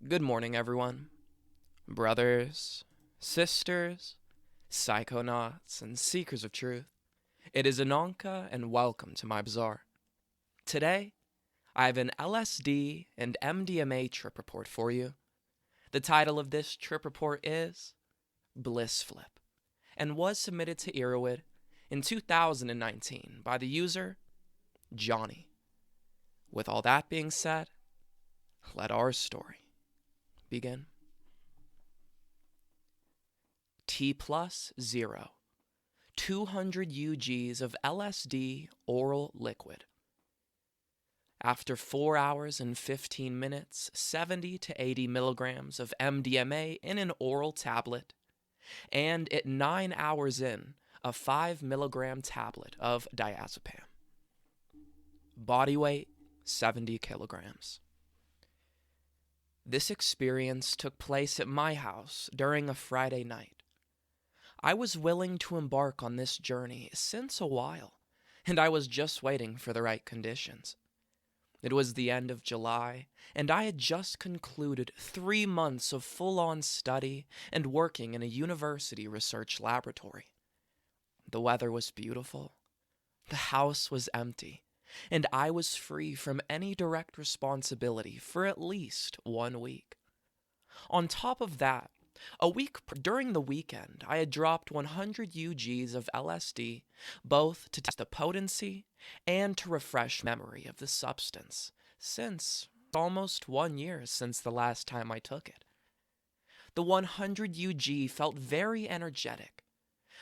Good morning, everyone. Brothers, sisters, psychonauts, and seekers of truth. It is Ananka, and welcome to my bazaar. Today, I have an LSD and MDMA trip report for you. The title of this trip report is Blissflip, and was submitted to Erowid in 2019 by the user Johnny. With all that being said, let our story begin. T plus 0, 200 UGs of LSD oral liquid. After 4 hours and 15 minutes, 70 to 80 milligrams of MDMA in an oral tablet, and at 9 hours in, a 5 milligram tablet of diazepam. Body weight, 70 kilograms. This experience took place at my house during a Friday night. I was willing to embark on this journey since a while, and I was just waiting for the right conditions. It was the end of July, and I had just concluded 3 months of full-on study and working in a university research laboratory. The weather was beautiful. The house was empty, and I was free from any direct responsibility for at least 1 week. On top of that, during the weekend, I had dropped 100 UGs of LSD, both to test the potency and to refresh memory of the substance, since almost 1 year since the last time I took it. The 100 UG felt very energetic,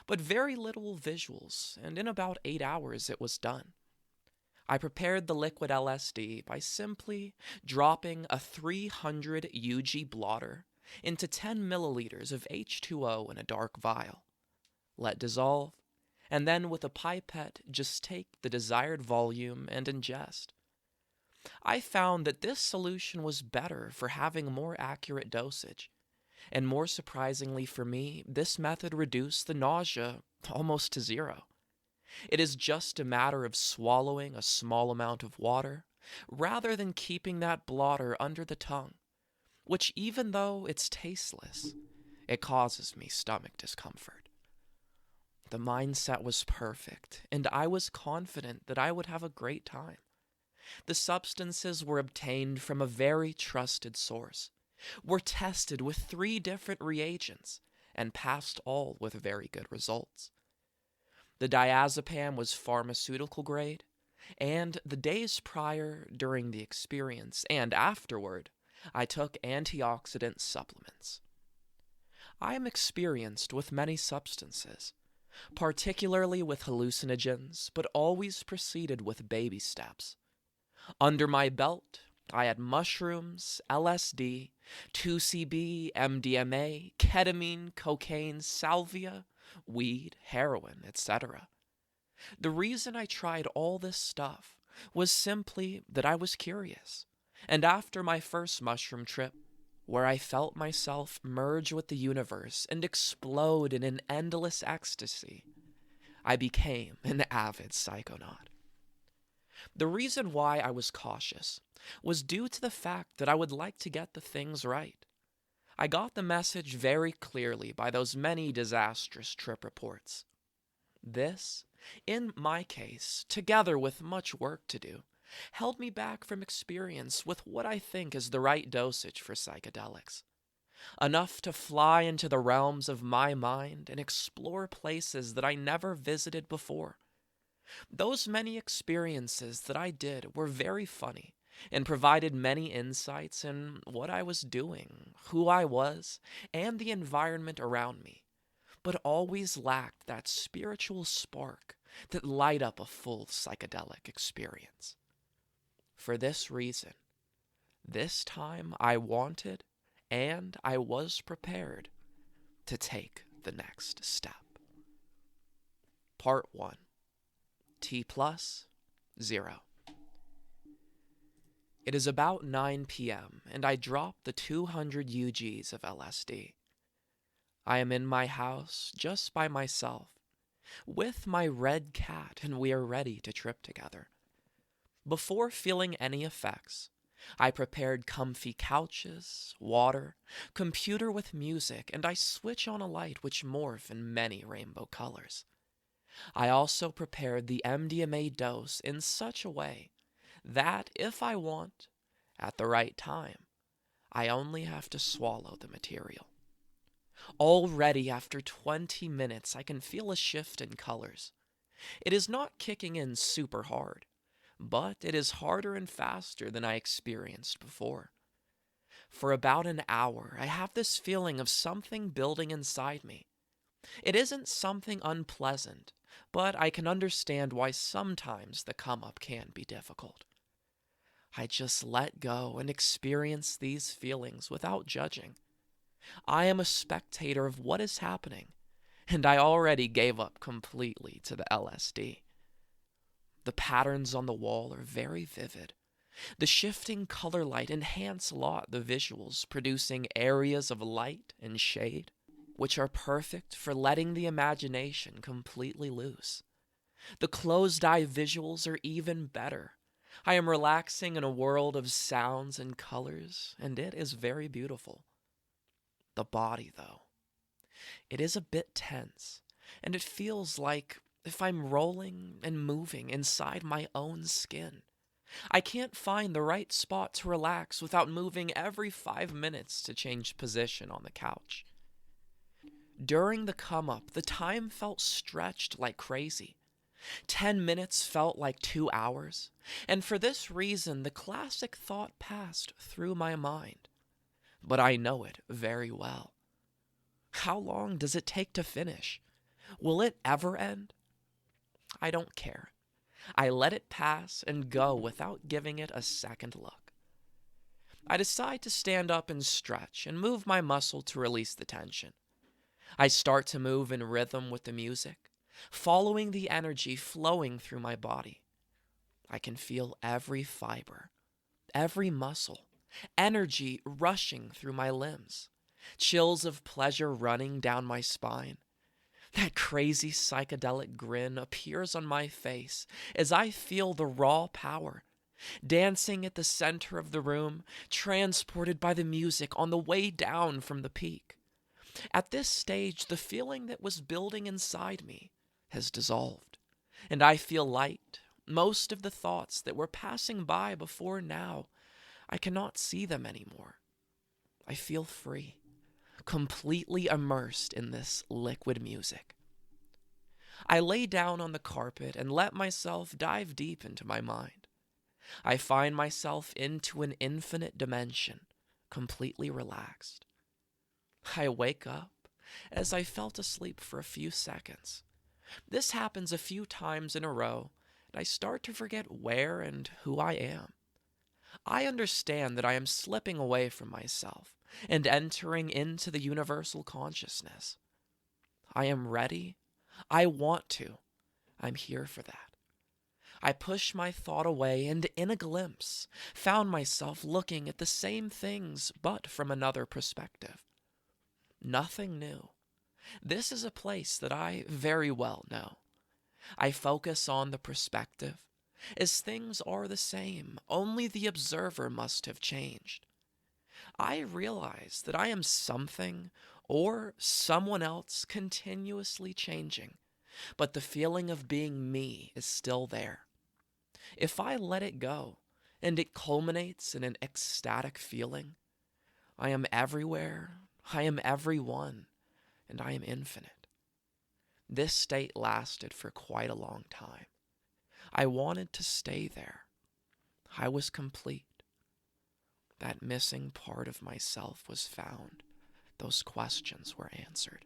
but very little visuals, and in about 8 hours it was done. I prepared the liquid LSD by simply dropping a 300 UG blotter into 10 milliliters of H2O in a dark vial. Let dissolve, and then with a pipette just take the desired volume and ingest. I found that this solution was better for having more accurate dosage, and more surprisingly for me, this method reduced the nausea almost to zero. It is just a matter of swallowing a small amount of water, rather than keeping that blotter under the tongue, which even though it's tasteless, it causes me stomach discomfort. The mindset was perfect, and I was confident that I would have a great time. The substances were obtained from a very trusted source, were tested with 3 different reagents, and passed all with very good results. The diazepam was pharmaceutical grade, and the days prior, during the experience, and afterward, I took antioxidant supplements. I am experienced with many substances, particularly with hallucinogens, but always proceeded with baby steps. Under my belt, I had mushrooms, LSD, 2CB, MDMA, ketamine, cocaine, salvia, weed, heroin, etc. The reason I tried all this stuff was simply that I was curious, and after my first mushroom trip, where I felt myself merge with the universe and explode in an endless ecstasy, I became an avid psychonaut. The reason why I was cautious was due to the fact that I would like to get the things right. I got the message very clearly by those many disastrous trip reports. This, in my case, together with much work to do, held me back from experience with what I think is the right dosage for psychedelics. Enough to fly into the realms of my mind and explore places that I never visited before. Those many experiences that I did were very funny and provided many insights in what I was doing, who I was, and the environment around me, but always lacked that spiritual spark that light up a full psychedelic experience. For this reason, this time I wanted and I was prepared to take the next step. Part 1. T plus 0. It is about 9 p.m., and I drop the 200 UGs of LSD. I am in my house, just by myself, with my red cat, and we are ready to trip together. Before feeling any effects, I prepared comfy couches, water, computer with music, and I switch on a light which morph in many rainbow colors. I also prepared the MDMA dose in such a way that, if I want, at the right time, I only have to swallow the material. Already after 20 minutes, I can feel a shift in colors. It is not kicking in super hard, but it is harder and faster than I experienced before. For about an hour, I have this feeling of something building inside me. It isn't something unpleasant, but I can understand why sometimes the come up can be difficult. I just let go and experience these feelings without judging. I am a spectator of what is happening, and I already gave up completely to the LSD. The patterns on the wall are very vivid. The shifting color light enhance a lot the visuals, producing areas of light and shade, which are perfect for letting the imagination completely loose. The closed-eye visuals are even better. I am relaxing in a world of sounds and colors, and it is very beautiful. The body, though. It is a bit tense, and it feels like if I'm rolling and moving inside my own skin. I can't find the right spot to relax without moving every 5 minutes to change position on the couch. During the come-up, the time felt stretched like crazy. 10 minutes felt like 2 hours, and for this reason the classic thought passed through my mind. But I know it very well. How long does it take to finish? Will it ever end? I don't care. I let it pass and go without giving it a second look. I decide to stand up and stretch and move my muscle to release the tension. I start to move in rhythm with the music, following the energy flowing through my body. I can feel every fiber, every muscle, energy rushing through my limbs, chills of pleasure running down my spine. That crazy psychedelic grin appears on my face as I feel the raw power, dancing at the center of the room, transported by the music on the way down from the peak. At this stage, the feeling that was building inside me has dissolved, and I feel light. Most of the thoughts that were passing by before now, I cannot see them anymore. I feel free, completely immersed in this liquid music. I lay down on the carpet and let myself dive deep into my mind. I find myself into an infinite dimension, completely relaxed. I wake up as I felt asleep for a few seconds. This happens a few times in a row, and I start to forget where and who I am. I understand that I am slipping away from myself and entering into the universal consciousness. I am ready. I want to. I'm here for that. I pushed my thought away and in a glimpse found myself looking at the same things but from another perspective. Nothing new. This is a place that I very well know. I focus on the perspective, as things are the same, only the observer must have changed. I realize that I am something or someone else continuously changing, but the feeling of being me is still there. If I let it go, and it culminates in an ecstatic feeling, I am everywhere, I am everyone, and I am infinite. This state lasted for quite a long time. I wanted to stay there. I was complete. That missing part of myself was found. Those questions were answered.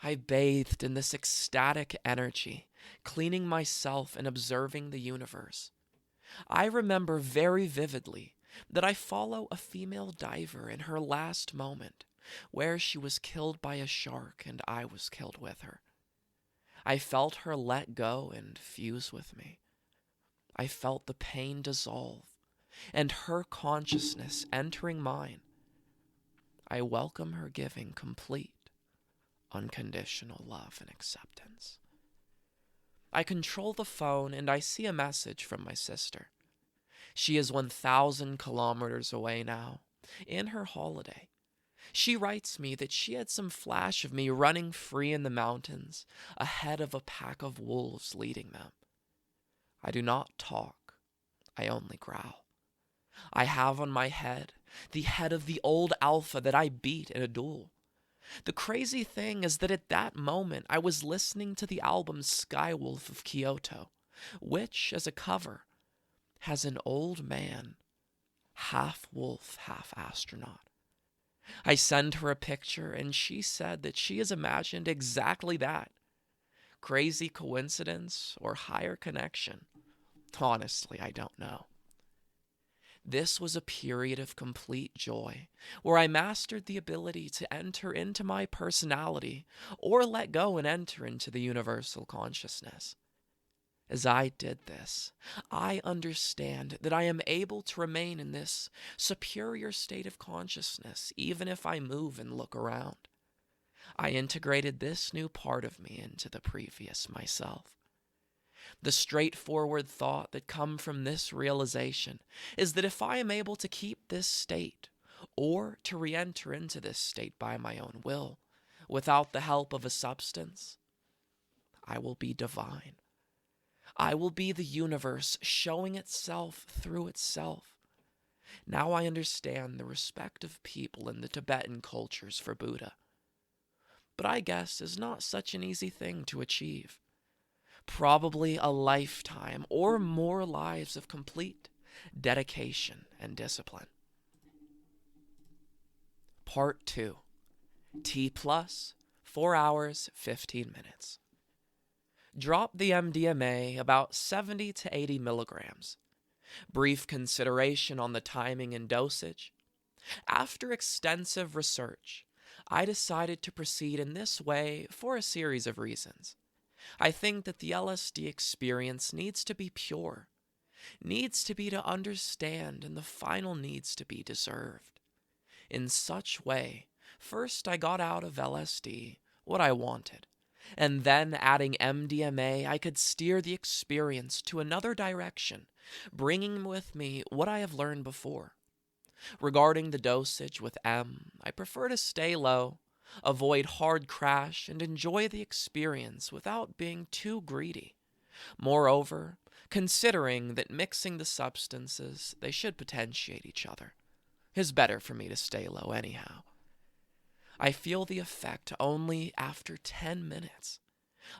I bathed in this ecstatic energy, cleaning myself and observing the universe. I remember very vividly that I follow a female diver in her last moment, where she was killed by a shark and I was killed with her. I felt her let go and fuse with me. I felt the pain dissolve, and her consciousness entering mine. I welcome her giving complete, unconditional love and acceptance. I control the phone and I see a message from my sister. She is 1,000 kilometers away now, in her holiday. She writes me that she had some flash of me running free in the mountains, ahead of a pack of wolves leading them. I do not talk, I only growl. I have on my head the head of the old alpha that I beat in a duel. The crazy thing is that at that moment I was listening to the album Skywolf of Kyoto, which, as a cover, has an old man, half wolf, half astronaut. I send her a picture, and she said that she has imagined exactly that. Crazy coincidence or higher connection? Honestly, I don't know. This was a period of complete joy, where I mastered the ability to enter into my personality or let go and enter into the universal consciousness. As I did this, I understand that I am able to remain in this superior state of consciousness even if I move and look around. I integrated this new part of me into the previous myself. The straightforward thought that comes from this realization is that if I am able to keep this state, or to re-enter into this state by my own will, without the help of a substance, I will be divine. I will be the universe showing itself through itself. Now I understand the respect of people in the Tibetan cultures for Buddha. But I guess is not such an easy thing to achieve. Probably a lifetime or more lives of complete dedication and discipline. Part 2. T plus 4 hours, 15 minutes. Drop the MDMA about 70 to 80 milligrams. Brief consideration on the timing and dosage. After extensive research, I decided to proceed in this way for a series of reasons. I think that the LSD experience needs to be pure, needs to be to understand, and the final needs to be deserved. In such way, first I got out of LSD what I wanted, and then adding MDMA, I could steer the experience to another direction, bringing with me what I have learned before. Regarding the dosage with M, I prefer to stay low, avoid hard crash, and enjoy the experience without being too greedy. Moreover, considering that mixing the substances, they should potentiate each other, is better for me to stay low anyhow. I feel the effect only after 10 minutes.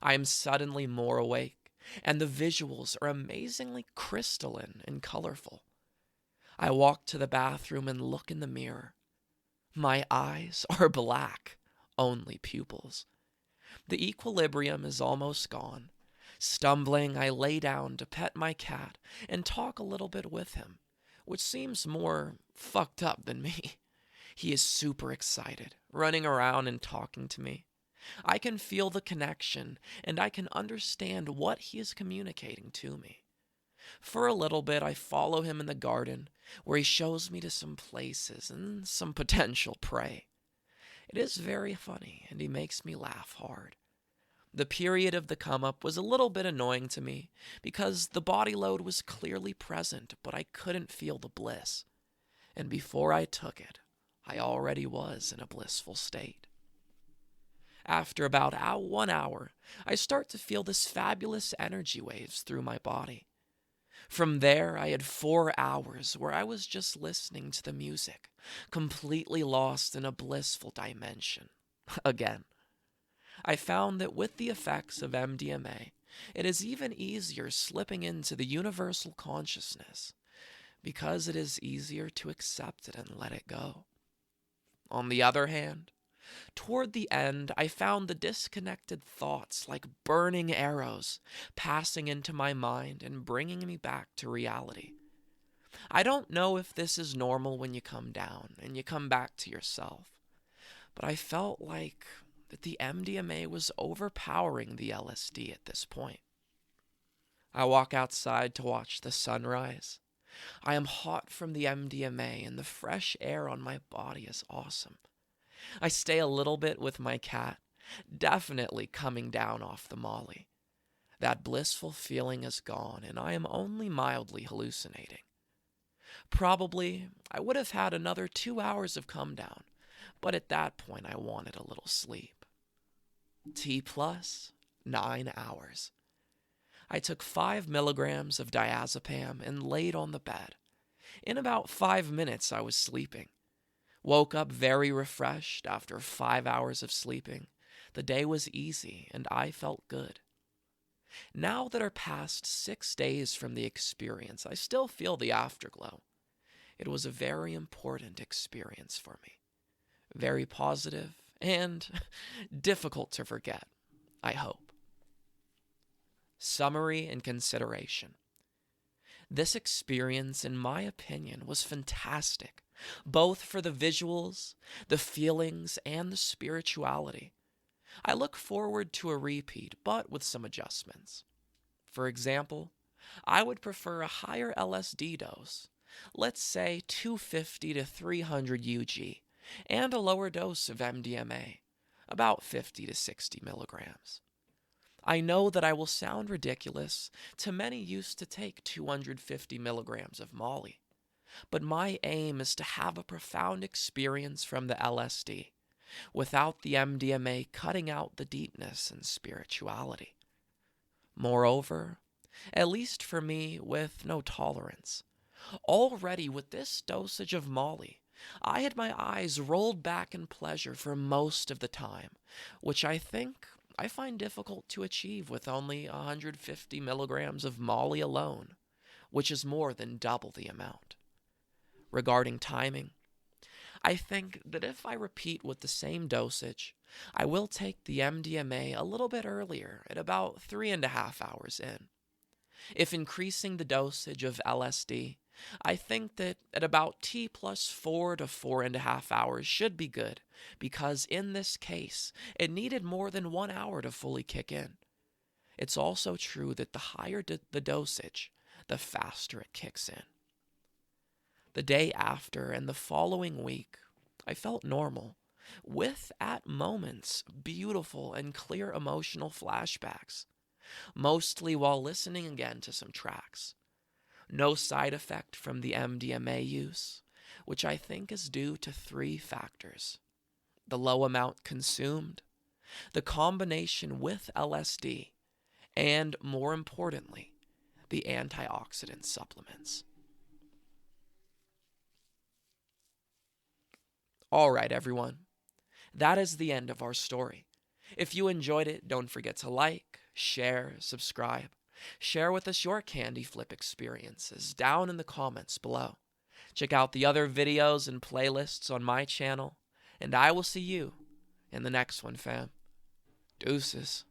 I am suddenly more awake, and the visuals are amazingly crystalline and colorful. I walk to the bathroom and look in the mirror. My eyes are black, only pupils. The equilibrium is almost gone. Stumbling, I lay down to pet my cat and talk a little bit with him, which seems more fucked up than me. He is super excited, running around and talking to me. I can feel the connection, and I can understand what he is communicating to me. For a little bit, I follow him in the garden, where he shows me to some places and some potential prey. It is very funny, and he makes me laugh hard. The period of the come-up was a little bit annoying to me, because the body load was clearly present, but I couldn't feel the bliss. And before I took it, I already was in a blissful state. After about 1 hour, I start to feel this fabulous energy waves through my body. From there, I had 4 hours where I was just listening to the music, completely lost in a blissful dimension. Again, I found that with the effects of MDMA, it is even easier slipping into the universal consciousness, because it is easier to accept it and let it go. On the other hand, toward the end, I found the disconnected thoughts like burning arrows passing into my mind and bringing me back to reality. I don't know if this is normal when you come down and you come back to yourself, but I felt like that the MDMA was overpowering the LSD at this point. I walk outside to watch the sunrise. I am hot from the MDMA, and the fresh air on my body is awesome. I stay a little bit with my cat, definitely coming down off the Molly. That blissful feeling is gone, and I am only mildly hallucinating. Probably, I would have had another 2 hours of come down, but at that point I wanted a little sleep. T plus 9 hours. I took 5 milligrams of diazepam and laid on the bed. In about 5 minutes, I was sleeping. Woke up very refreshed after 5 hours of sleeping. The day was easy, and I felt good. Now that are past 6 days from the experience, I still feel the afterglow. It was a very important experience for me. Very positive and difficult to forget, I hope. Summary and consideration. This experience, in my opinion, was fantastic, both for the visuals, the feelings, and the spirituality. I look forward to a repeat, but with some adjustments. For example, I would prefer a higher LSD dose, let's say 250 to 300 UG, and a lower dose of MDMA, about 50 to 60 milligrams. I know that I will sound ridiculous to many used to take 250 milligrams of Molly, but my aim is to have a profound experience from the LSD, without the MDMA cutting out the deepness and spirituality. Moreover, at least for me with no tolerance, already with this dosage of Molly, I had my eyes rolled back in pleasure for most of the time, which I find difficult to achieve with only 150 milligrams of Molly alone, which is more than double the amount. Regarding timing, I think that if I repeat with the same dosage, I will take the MDMA a little bit earlier, at about 3.5 hours in. If increasing the dosage of LSD, I think that at about T plus 4 to 4.5 hours should be good, because in this case, it needed more than 1 hour to fully kick in. It's also true that the higher the dosage, the faster it kicks in. The day after and the following week, I felt normal, with at moments beautiful and clear emotional flashbacks, mostly while listening again to some tracks. No side effect from the MDMA use, which I think is due to 3 factors: the low amount consumed, the combination with LSD, and, more importantly, the antioxidant supplements. All right, everyone. That is the end of our story. If you enjoyed it, don't forget to like, share, subscribe. Share with us your Candyflip experiences down in the comments below. Check out the other videos and playlists on my channel, and I will see you in the next one, fam. Deuces.